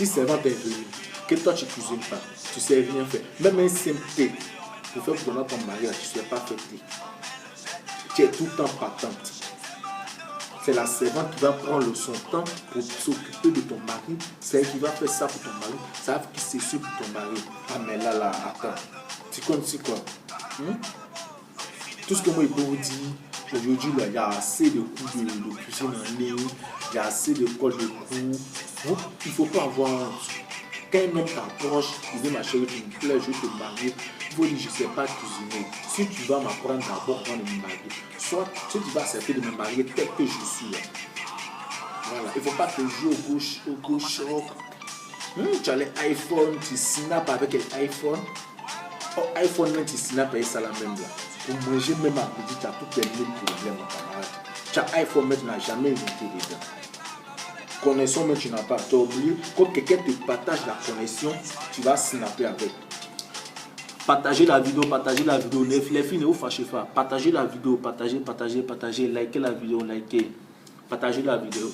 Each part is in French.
Si servante est venue, que toi tu ne cuisines pas, tu ne sais rien faire. Même un simple thé, pour faire pour donner ton mari, tu ne sais pas faire thé. Tu es tout le temps patente. C'est la servante qui va prendre son temps pour s'occuper de ton mari. C'est elle qui va faire ça pour ton mari. Ça va qui c'est sûr pour ton mari. Ah mais là, attends. Tu connais quoi? Tout ce que moi je peux vous dire, aujourd'hui, il y a assez de cours de cuisine en ligne, il y a assez de cours de cours. Il ne faut pas avoir honte. Quand un homme t'approche, il dit ma chérie, tu me plais, je vais te marier. Il faut dire, je ne sais pas cuisiner. Si tu vas m'apprendre d'abord avant de me marier, soit si tu vas accepter de me marier tel que je suis. Voilà. Il ne faut pas te jouer au gauche. Tu as l'iPhone, tu snaps avec l'iPhone. Oh, iPhone, même tu snaps avec ça la même là. Pour manger même à midi, tu as tous les mêmes problèmes, mon camarade. Tu as iPhone, mais tu n'as jamais invité dedans. Connexion, mais tu n'as pas. Tu as oublié. Quand quelqu'un te partage la connexion, tu vas snapper avec. Partagez la vidéo. Les filles ne vous fâchez pas. Partagez la vidéo, partagez. Likez la vidéo, likez. Partagez la vidéo.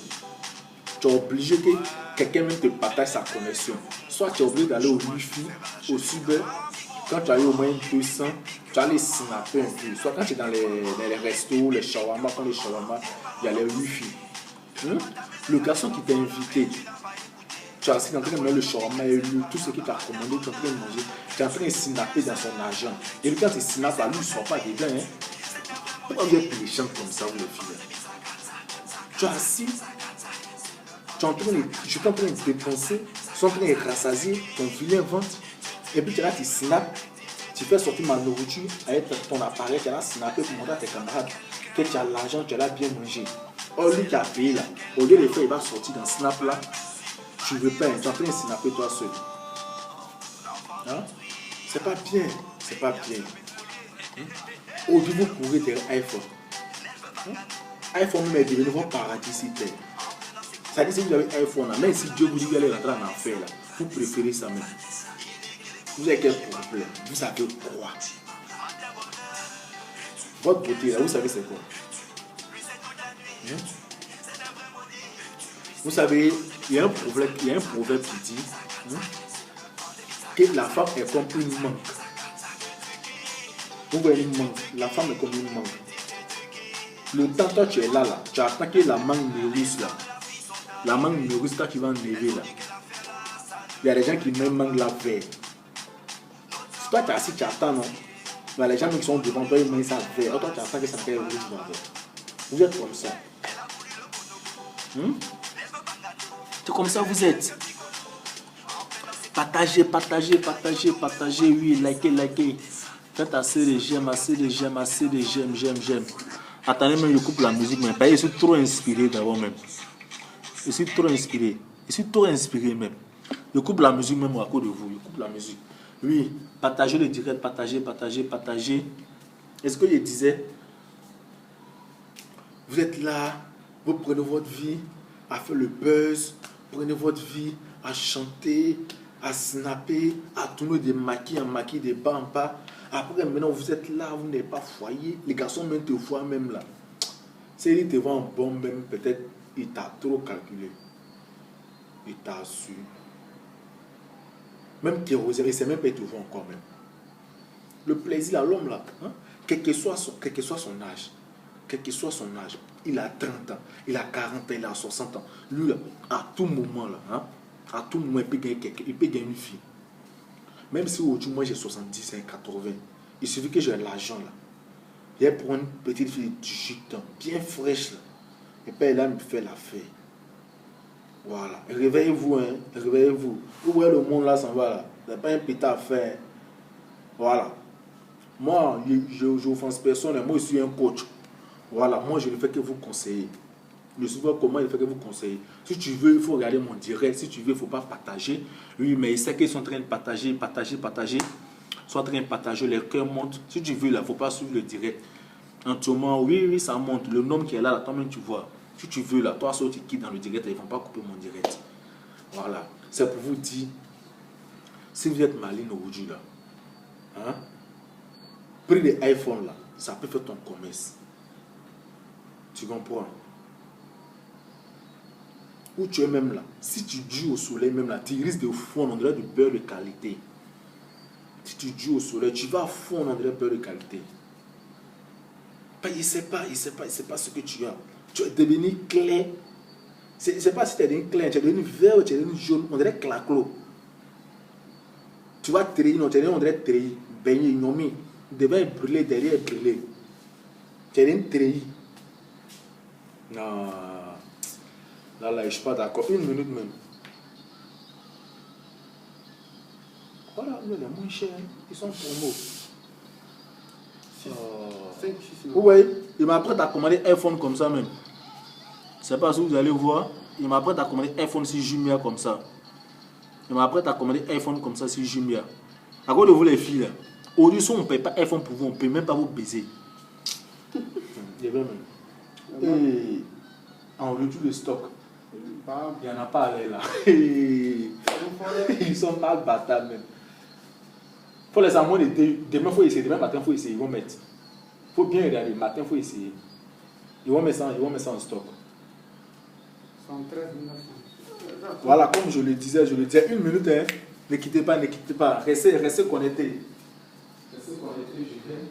Tu es obligé que quelqu'un même te partage sa connexion. Soit tu es obligé d'aller au Wi-Fi, au cyber. Quand tu as eu au moins 200, tu as les snapper un peu. Soit quand tu es dans les restos, les shawarma, quand les shawarma, il y a les Wi-Fi. Le garçon qui t'a invité, tu es assis en train de mettre le shawarma et tout ce qu'il t'a commandé, tu es en train de manger, tu es en train de snapper dans son argent. Et lui, quand tu snappes, lui, il ne sort pas dedans. Pourquoi vous êtes les gens comme ça, vous les filles? Tu es assis, je suis en train de dépenser, je suis en train de rassasier ton vilain ventre. Et puis tu es là, tu snaps, tu fais sortir ma nourriture avec ton appareil, tu es là, snapper pour montrer à tes camarades que tu as l'argent, tu es là bien mangé. Oh, lui qui a payé là, au lieu de faire, il va sortir dans Snap là, tu ne veux pas, tu es en train de snapper toi seul. C'est pas bien, c'est pas bien. Au lieu de vous courir derrière iPhone. iPhone même est devenu votre paradis sur terre. Ça dit que si vous avez iPhone là, même si Dieu vous dit d'aller rentrer en affaire là, vous préférez ça même. Vous avez quel problème? Vous savez quoi? Votre beauté là, vous savez c'est quoi? Vous savez, il y a un proverbe qui dit que la femme est comme une mangue. Vous voyez une mangue, la femme est comme une mangue. Le temps toi tu es là, tu attends que la mangue mûrisse là. La mangue mûrisse quand tu vas enlever là. Il y a des gens qui mettent mangue là vert. Si toi tu es assis, tu attends non. Mais les gens qui sont devant toi, ils mettent ça vert. Alors toi tu attends que ça fait rouge dans vert. Vous êtes comme ça. C'est comme ça vous êtes. Partagez, oui, likez. Faites assez de j'aime. Attendez même, je coupe la musique, mais je suis trop inspiré d'abord même. Je suis trop inspiré même. Je coupe la musique même à cause de vous. Je coupe la musique. Oui, partagez le direct, partagez. Est-ce que je disais, vous êtes là, vous prenez votre vie à faire le buzz, prenez votre vie à chanter, à snapper, à tourner des maquis en maquis, des bas en bas. Après, maintenant, vous êtes là, vous n'avez pas foyer. Les garçons même te voient même là. S'il te voit en bon même, peut-être, il t'a trop calculé. Il t'a su. Même kérosène, il ne sait même pas te voir encore même. Le plaisir à l'homme là, quel que soit son âge, il a 30 ans, il a 40 ans, il a 60 ans. Lui, là, à tout moment, là, à tout moment, il peut gagner une fille. Même si aujourd'hui, moi j'ai 70 et 80, il suffit que j'ai l'argent là. Il pour une petite fille de 18 ans, bien fraîche là. Et puis là, il me fait l'affaire. Voilà. Réveillez-vous, réveillez-vous. Vous voyez le monde là, ça va là. Il n'y a pas un petit affaire. Voilà. Moi, je n'offense personne, moi je suis un coach. Voilà, moi je ne fais que vous conseiller. Je sais pas comment il fait que vous conseillez. Si tu veux, il faut regarder mon direct. Si tu veux, il ne faut pas partager. Oui, mais il sait qu'ils sont en train de partager. Ils sont en train de partager, les cœurs montent. Si tu veux, il ne faut pas suivre le direct. En ce moment, oui, ça monte. Le nom qui est là, toi-même tu vois. Si tu veux, là, toi, ceux qui quittent dans le direct, ils ne vont pas couper mon direct. Voilà. C'est pour vous dire, si vous êtes maligne aujourd'hui, là, pris des iPhones, là, ça peut faire ton commerce. Tu comprends? où tu es même là, si tu dures au soleil même là, tu risques de fondre, on dirait du beurre de qualité. Si tu dures au soleil, tu vas fondre, on dirait beurre de qualité. Il ne sait pas ce que tu as. Tu es devenu clair. Je ne sais pas si tu es devenu clair, tu es devenu vert, tu es devenu jaune, on dirait claclo. Tu vas trahir, non, tu es devenu, on dirait trahir, baigner, nommé. Devant est brûlé, derrière est brûlé. Tu es devenu trahir. Non. Là, je ne suis pas d'accord. Une minute même. Voilà, les moins chers, ils sont promo. Oui, il m'apprête à commander un iPhone comme ça même. Je ne sais pas si vous allez voir. Il m'apprête à commander un iPhone sur Jumia comme ça. Il m'apprête à commander un iPhone comme ça sur Jumia. À cause de vous les filles là. Aujourd'hui, si on ne paye pas iPhone pour vous, on ne peut même pas vous baiser. Il y avait même. Et en retour de stock. Il n'y en a pas à l'air là. Ils sont mal bâtards même. Il faut les amener demain, il faut essayer. Demain matin, il faut essayer. Ils vont mettre. Il faut bien regarder. Le matin, il faut essayer. Ils vont mettre ça en stock. 113 900. Voilà, comme je le disais, une minute, hein. Ne quittez pas. Restez connectés. Restez connectés, je viens.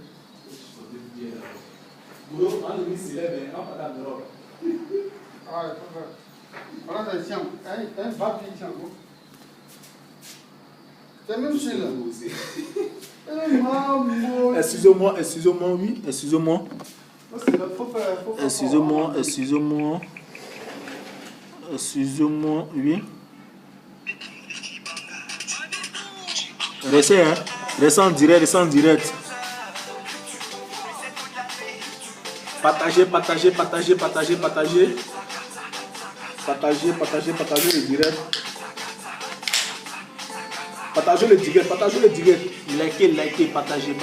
Boulot, on le se lève, on va dans l'Europe. Ah, voilà, c'est chiant. Un papier chiant. C'est même celui-là. Excusez-moi, oui, excusez-moi. Excusez-moi, oui. Restez, hein. Restez en direct. Partagez le direct. Partagez le direct. Likez, partagez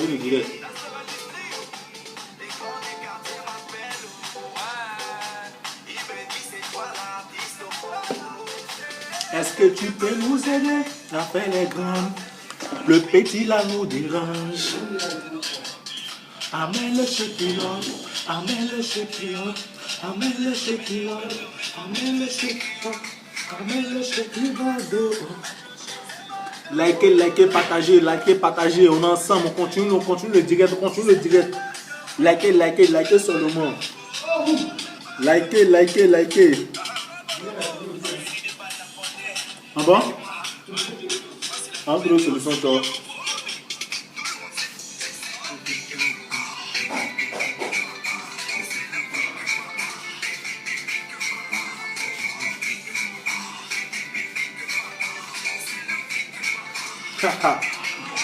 le direct. Est-ce que tu peux nous aider à faire les grands? Le petit là nous dérange. Amène le chéquilote. Likez, partagez. On est ensemble, on continue le direct. Likez seulement. Likez. Ah bon? Entre solution, toi.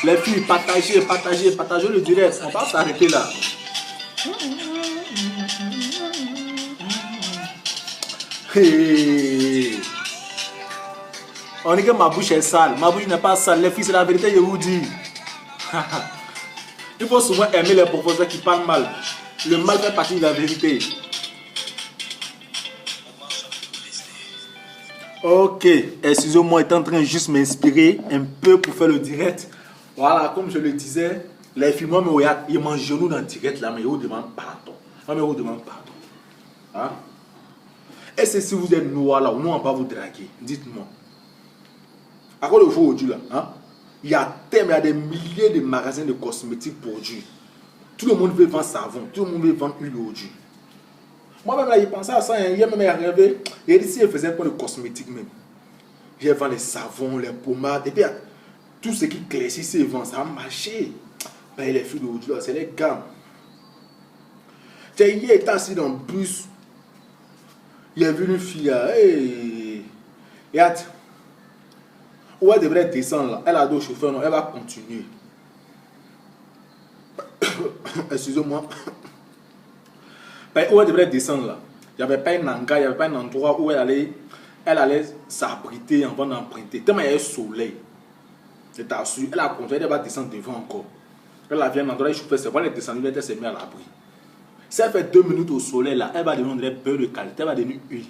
Les filles, partagez le direct. On va s'arrêter là. Hey. On dit que ma bouche est sale. Ma bouche n'est pas sale. Les filles, c'est la vérité, je vous dis. Il faut souvent aimer les professeurs qui parlent mal. Le mal fait partie de la vérité. Ok, excusez-moi, j'étais en train de juste m'inspirer un peu pour faire le direct. Voilà, comme je le disais, les filles, moi, ils mangent genoux dans le direct là, mais ils vous demandent pardon. Hein? Et c'est si vous êtes noir là, ou non, on va vous draguer. Dites-moi. À quoi le jour aujourd'hui là, hein? Il y a des milliers de magasins de cosmétiques produits. Tout le monde veut vendre savon, tout le monde veut vendre huile aujourd'hui. Moi-même là, il pensais à ça, hein. Hier même, il est arrivé. Et ici, il faisait un peu de cosmétiques même. Il vend les savons, les pommades, et puis tout ce qui claircit, il vend, ça a marché. Ben, les filles d'aujourd'hui là, c'est les gammes. Hier, il était assis dans le bus. Il a vu une fille là, hey. Et où elle devrait descendre là, elle a dit au chauffeur, non, elle va continuer. Excusez-moi. Où elle devrait descendre là, il n'y avait pas un hangar, il n'y avait pas un endroit où elle allait s'abriter avant d'emprunter. Tellement il y avait le soleil. C'est assuré, elle a continué, elle va descendre devant encore. Elle a vu un endroit, le chauffeur, c'est elle est descendue, elle s'est mise à l'abri. Si elle fait 2 minutes au soleil là, elle va devenir un beurre de qualité, elle va devenir huile.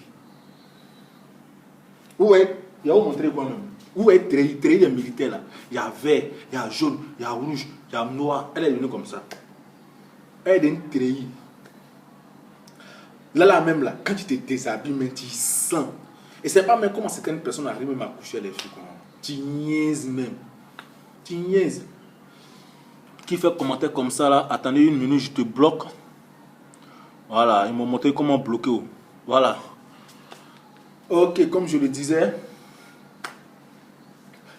Ouais, il y a où montrer quoi même. Où est trahi des militaires là? Il y a vert, il y a jaune, il y a rouge, il y a noir. Elle est devenue comme ça. Elle est devenue trahi. Là même, là, quand tu te déshabilles, mais tu sens. Et c'est pas même comment certaines personnes arrivent même à coucher les filles. Tu niaises même. Tu niaises. Qui fait commentaire comme ça là? Attendez une minute, je te bloque. Voilà, ils m'ont montré comment bloquer. Voilà. Ok, comme je le disais,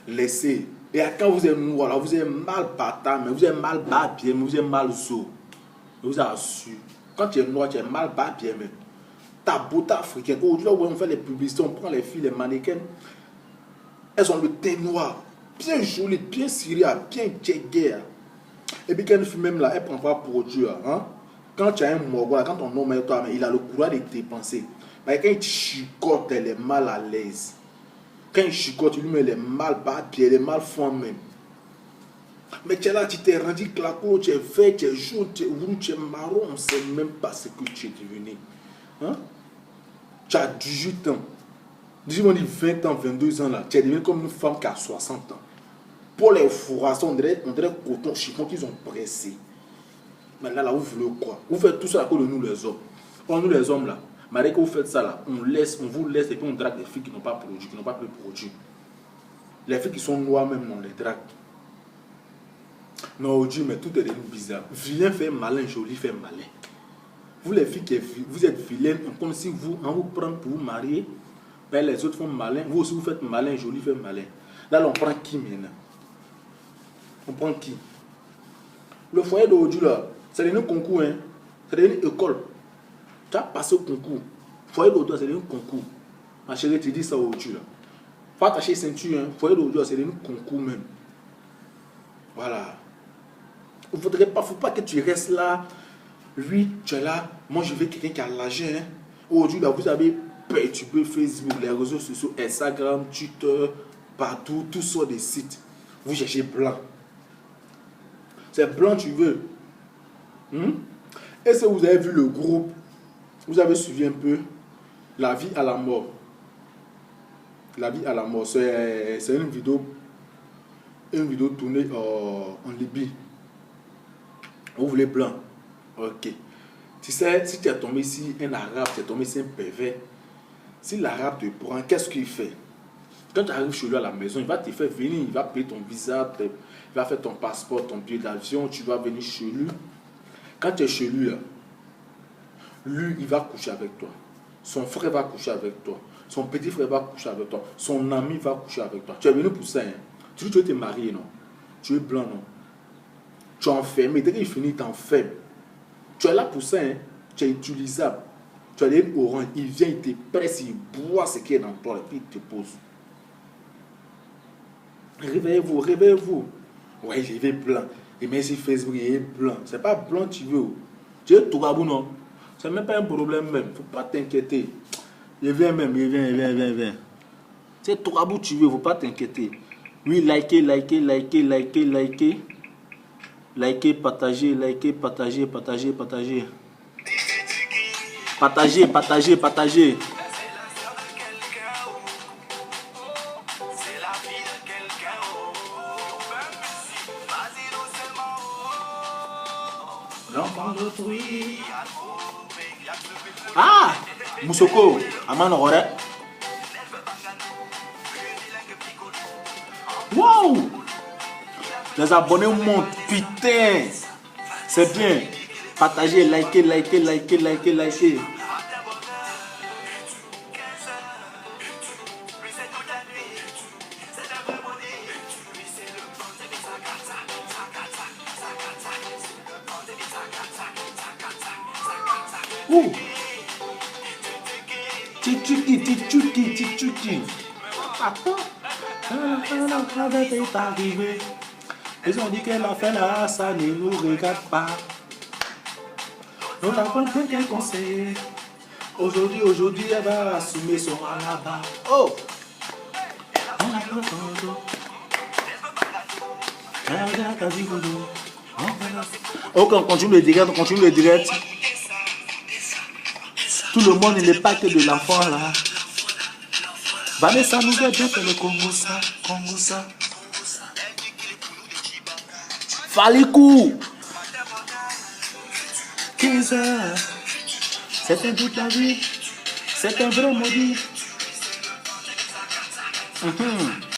laissez. Et quand vous êtes noir, là, vous êtes mal bâtard, mais vous êtes mal bas bien, mais vous êtes mal zo. Je vous assure. Quand tu es noir, tu es mal bas bien même. Ta beauté africaine. Aujourd'hui, on fait les publicités, on prend les filles, les mannequins. Elles ont le teint noir, bien joli, bien ciré, bien tchégué. Et puis quand une fille même là, elle prend pas produit. Hein? Quand tu as un morgo, quand ton homme est toi, il a le courage de dépenser. Mais quand il chicote, elle est mal à l'aise. Quand il chicote, il lui met les mal bas pieds, les mal fond même. Mais tu es là, tu t'es rendu claquot, tu es vert, tu es jaune, tu es rouge, tu es marron, on ne sait même pas ce que tu es devenu. Hein? Tu as 18 ans. 18 ans, 20 ans, 22 ans là, tu es devenu comme une femme qui a 60 ans. Pour les fourrassons, on dirait coton, chiffon qu'ils ont pressé. Mais là, vous voulez quoi? Vous faites tout ça à cause de nous les hommes. Quand nous les hommes là, malgré que vous faites ça là, on vous laisse et puis on drague des filles qui n'ont pas produit, qui n'ont pas pu produire. Les filles qui sont noires même, on les drague. Non, Dieu, mais tout est devenu bizarre. Vilain fait malin, joli fait malin. Vous les filles qui vous êtes vilaines, comme si vous, on vous prend pour vous marier, ben les autres font malin, vous aussi vous faites malin, joli fait malin. Là, on prend qui maintenant? On prend qui? Le foyer d'aujourd'hui là, c'est devenu concours, hein? C'est devenu école. Tu as passé au concours. Le foyer d'aujourd'hui, c'est devenu concours. Ma chérie, tu dis ça aujourd'hui là. Faut attacher ceinture, hein? Le foyer d'aujourd'hui, c'est devenu concours même. Voilà. Il ne faut pas que tu restes là. Lui, tu es là. Moi, je veux quelqu'un qui a l'argent. Hein? Aujourd'hui, là, vous avez perturbé Facebook, les réseaux sociaux, Instagram, Twitter, partout, tous sur des sites. Vous cherchez blanc. C'est blanc, tu veux. Est-ce que vous avez vu le groupe? Vous avez suivi un peu La vie à la mort. La vie à la mort. C'est une vidéo tournée en Libye. Vous voulez blanc? Ok. Tu sais, si tu es tombé ici, un arabe, tu es tombé ici, un pervers. Si l'arabe te prend, qu'est-ce qu'il fait? Quand tu arrives chez lui à la maison, il va te faire venir, il va payer ton visa, il va faire ton passeport, ton billet d'avion, tu vas venir chez lui. Quand tu es chez lui, là, lui, il va coucher avec toi. Son frère va coucher avec toi. Son petit frère va coucher avec toi. Son ami va coucher avec toi. Tu es venu pour ça. Hein? Tu veux te marier, non? Tu es blanc, non? Tu es enfermé. Dès qu'il finit, tu t'enfermes. Tu es là pour ça. Hein? Tu es utilisable. Tu as des orange. Il vient, il te presse, il boit ce qui est dans toi et puis il te pose. Réveillez-vous, réveillez-vous. Ouais, j'ai vu blanc. Et même si Facebook est blanc. C'est pas blanc tu veux. Tu es tout gabou, non? C'est même pas un problème même. Faut pas t'inquiéter. Il vient même, il vient. C'est tout gabou tu veux, faut pas t'inquiéter. Oui, likez. Likez, partagez. Partagez. Ah, Moussoko, Aman Rore. Wow! Les abonnés montent, putain! C'est bien. Partagez, likez. Ouh! Tchouki. Attends. Est arrivé. Ils ont dit qu'elle a fait là, ça ne nous regarde pas. Nous n'avons qu'un conseil. Aujourd'hui, elle va assumer son là-bas. Oh! Ok, on continue le direct. Tout le monde n'est pas que de l'enfant là. Vanessa nous a bien fait le Congo ça. Falikou 15h, C'est un bout de la vie. C'est un vrai maudit.